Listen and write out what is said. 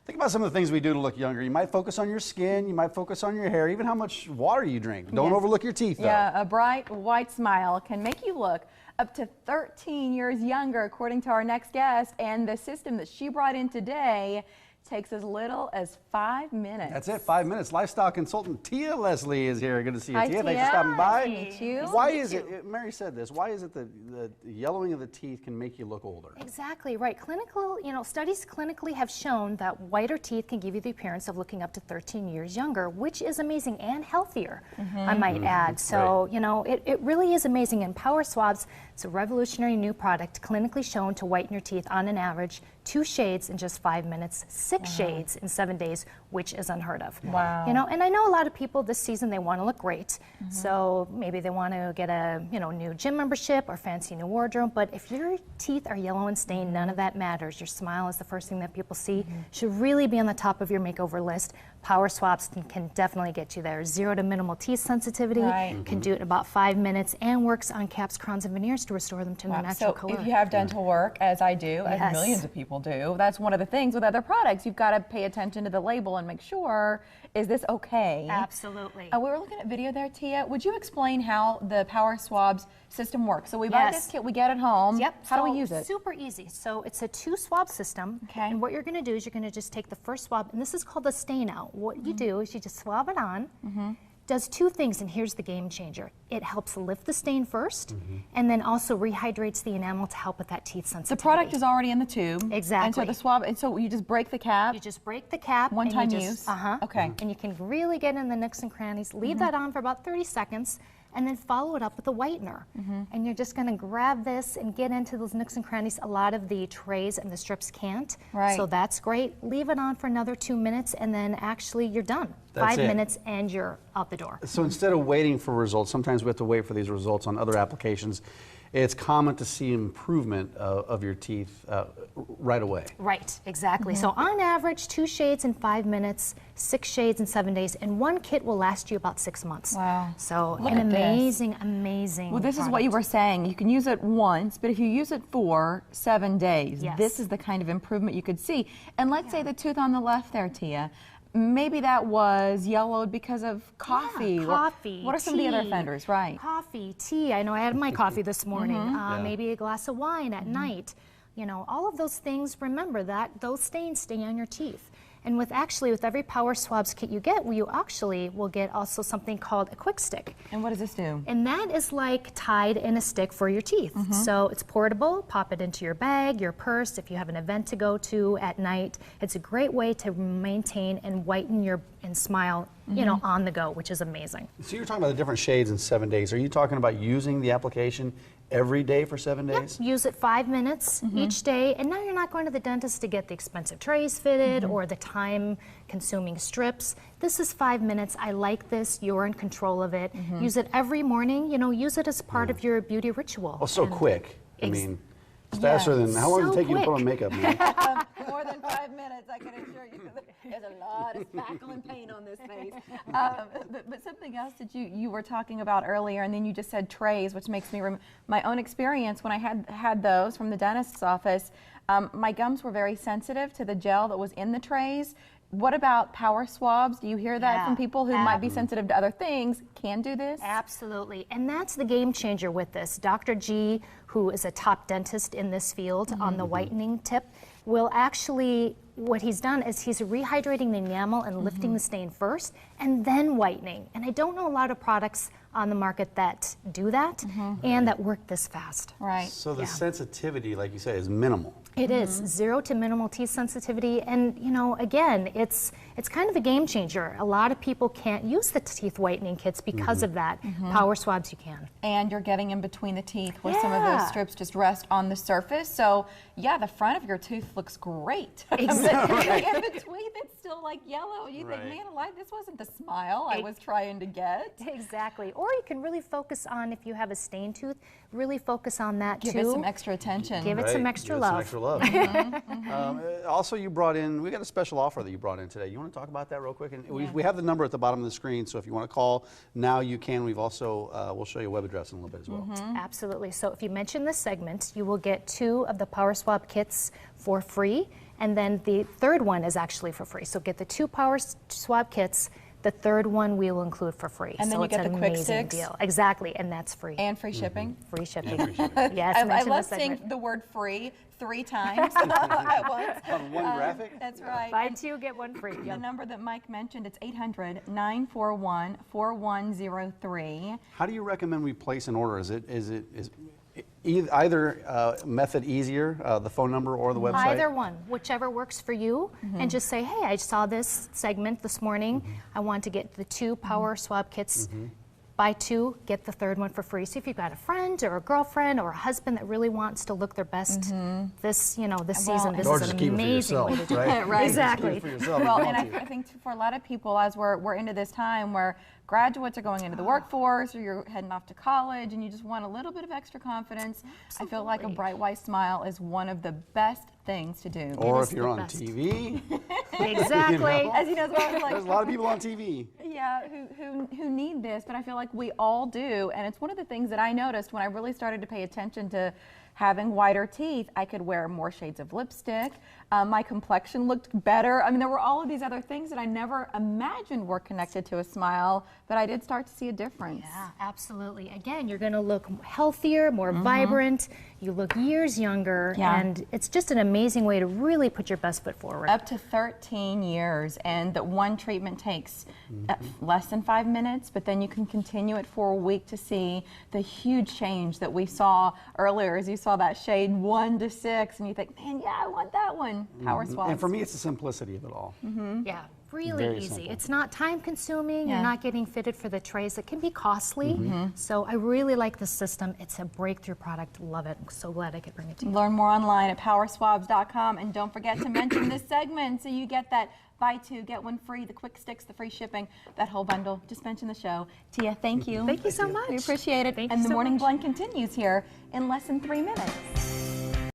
Think about some of the things we do to look younger. You might focus on your skin, you might focus on your hair, even how much water you drink. Don't overlook your teeth, though. Yeah, a bright white smile can make you look up to 13 years younger, according to our next guest. And the system that she brought in today takes as little as 5 minutes. That's it, 5 minutes. Lifestyle consultant Tia Leslie is here. Good to see you, Hi, Tia. Thanks for stopping by. Nice to meet you. Why is it, Mary said this, why is it the yellowing of the teeth can make you look older? Exactly right. Clinical, studies clinically have shown that whiter teeth can give you the appearance of looking up to 13 years younger, which is amazing and healthier, I might add. So, it really is amazing. And Power Swabs, it's a revolutionary new product, clinically shown to whiten your teeth on an average 2 shades in just 5 minutes, 6 shades in 7 days, which is unheard of. Wow. And I know a lot of people this season, they want to look great. So maybe they want to get a, new gym membership or fancy new wardrobe. But if your teeth are yellow and stained, none of that matters. Your smile is the first thing that people see. Should really be on the top of your makeover list. Power Swabs can definitely get you there. 0 to minimal teeth sensitivity, can do it in about 5 minutes, and works on caps, crowns, and veneers to restore them to their natural color. So if you have dental work, as I do, as millions of people do, that's one of the things with other products. You've got to pay attention to the label and make sure, is this okay? Absolutely. We were looking at video there, Tia. Would you explain how the Power Swabs system works? So we buy this kit, we get it home. Yep. How do we use it? Super easy. So it's a 2 swab system. Okay. And what you're going to do is you're going to just take the first swab, and this is called the stain out. What you do is you just swab it on. Does 2 things, and here's the game changer. It helps lift the stain first, and then also rehydrates the enamel to help with that teeth sensitivity. The product is already in the tube. Exactly. And so the swab, and so you just break the cap. You just break the cap. One-time use. Okay. And you can really get in the nooks and crannies. Leave that on for about 30 seconds, and then follow it up with a whitener. And you're just going to grab this and get into those nooks and crannies. A lot of the trays and the strips can't. Right. So that's great. Leave it on for another 2 minutes, and then actually you're done. That's 5 it. minutes and you're out the door. So instead of waiting for results, sometimes we have to wait for these results on other applications. It's common to see improvement of your teeth right away. Right, exactly. So on average, 2 shades in 5 minutes, 6 shades in 7 days, and 1 kit will last you about 6 months. Wow. So Look an at this. amazing, amazing Well, this is what product. you were saying. You can use it once, but if you use it for 7 days, Yes. this is the kind of improvement you could see. And let's say the tooth on the left there, Tia, maybe that was yellowed because of coffee. Yeah, coffee, What are some of the other tea. offenders, right? Coffee, tea. I know I had my coffee this morning. Maybe a glass of wine at night. All of those things, remember that those stains stay on your teeth. And with every Power Swabs kit you get, you actually will get also something called a quick stick. And what does this do? And that is like tied in a stick for your teeth. So it's portable, pop it into your bag, your purse, if you have an event to go to at night. It's a great way to maintain and whiten and smile, on the go, which is amazing. So you're talking about the different shades in 7 days. Are you talking about using the application every day for 7 days? Use it 5 minutes each day, and now you're not going to the dentist to get the expensive trays fitted or the time-consuming strips. This is 5 minutes. I like this. You're in control of it. Use it every morning. Use it as part of your beauty ritual. Oh, so quick. I mean, it's faster than, how long does it take you to put on makeup, man? More than 5 minutes, I can assure you. There's a lot of spackle and paint on this face. But something else that you were talking about earlier, and then you just said trays, which makes me remember my own experience when I had those from the dentist's office. My gums were very sensitive to the gel that was in the trays. What about Power Swabs? Do you hear that from people who might be sensitive to other things? Can do this? Absolutely. And that's the game changer with this. Dr. G, who is a top dentist in this field on the whitening tip, will actually, what he's done is he's rehydrating the enamel and lifting the stain first and then whitening. And I don't know a lot of products on the market that do that and that work this fast. Right. So the sensitivity, like you say, is minimal. It is 0 to minimal teeth sensitivity, and again, it's kind of a game changer. A lot of people can't use the teeth whitening kits because of that. Power Swabs you can. And you're getting in between the teeth where some of those strips just rest on the surface. So yeah, the front of your tooth looks great. Exactly. In between, it's still like yellow. You think, man alive, this wasn't the smile I was trying to get. Exactly. Or you can really focus on, if you have a stained tooth, really focus on that too. Give it some extra attention. Give it some extra love. Also, you brought in, we got a special offer that you brought in today. You want to talk about that real quick? And we have the number at the bottom of the screen, so if you want to call now, you can. We've also, we'll show you a web address in a little bit as well. Absolutely. So if you mention this segment, you will get 2 of the Power Swab kits for free. And then the third one is actually for free. So get the 2 power swab kits. The third one we will include for free. And then so you it's get an the quick amazing sticks. deal. Exactly, and that's free. And free shipping. Free shipping. I Yes, mention love the seeing segment. the word free 3 times at once. On one graphic? That's right. Buy 2, get 1 free. The Yep. number that Mike mentioned, it's 800-941-4103. How do you recommend we place an order? Is either method easier, the phone number or the website? Either one, whichever works for you, and just say, hey, I saw this segment this morning. I want to get the 2 power swab kits. Buy 2, get the third one for free. So if you've got a friend or a girlfriend or a husband that really wants to look their best this, you know, this season, this Or is just an keep it for amazing way to yourself, do it. right? Right. Exactly. Keep it for yourself if Well, you and want to. I think for a lot of people, as we're into this time where graduates are going into the workforce or you're heading off to college and you just want a little bit of extra confidence, I feel like a bright white smile is one of the best things to do. Or is if you're the on best. TV. Exactly. As you know, There's a like, lot of people on TV. yeah, who need this, but I feel like we all do, and it's one of the things that I noticed when I really started to pay attention to having whiter teeth. I could wear more shades of lipstick. My complexion looked better. I mean, there were all of these other things that I never imagined were connected to a smile, but I did start to see a difference. Yeah, absolutely. Again, you're going to look healthier, more vibrant. You look years younger, Yeah. and it's just an amazing way to really put your best foot forward. Up to 13 years, and that one treatment takes less than 5 minutes, but then you can continue it for a week to see the huge change that we saw earlier as you saw that shade 1 to 6, and you think, man, yeah, I want that one. Power Swabs. And for me, it's the simplicity of it all. Yeah, really Very easy. simple. It's not time consuming. Yeah. You're not getting fitted for the trays that can be costly. So I really like the system. It's a breakthrough product. Love it. I'm so glad I could bring it to you. Learn more online at powerswabs.com, and don't forget to mention this segment so you get that buy 2, get 1 free, the quick sticks, the free shipping, that whole bundle. Just mention the show. Tia, thank you. Thank you so much. We appreciate it. Thank and you the so Morning much. Blend continues here in less than 3 minutes.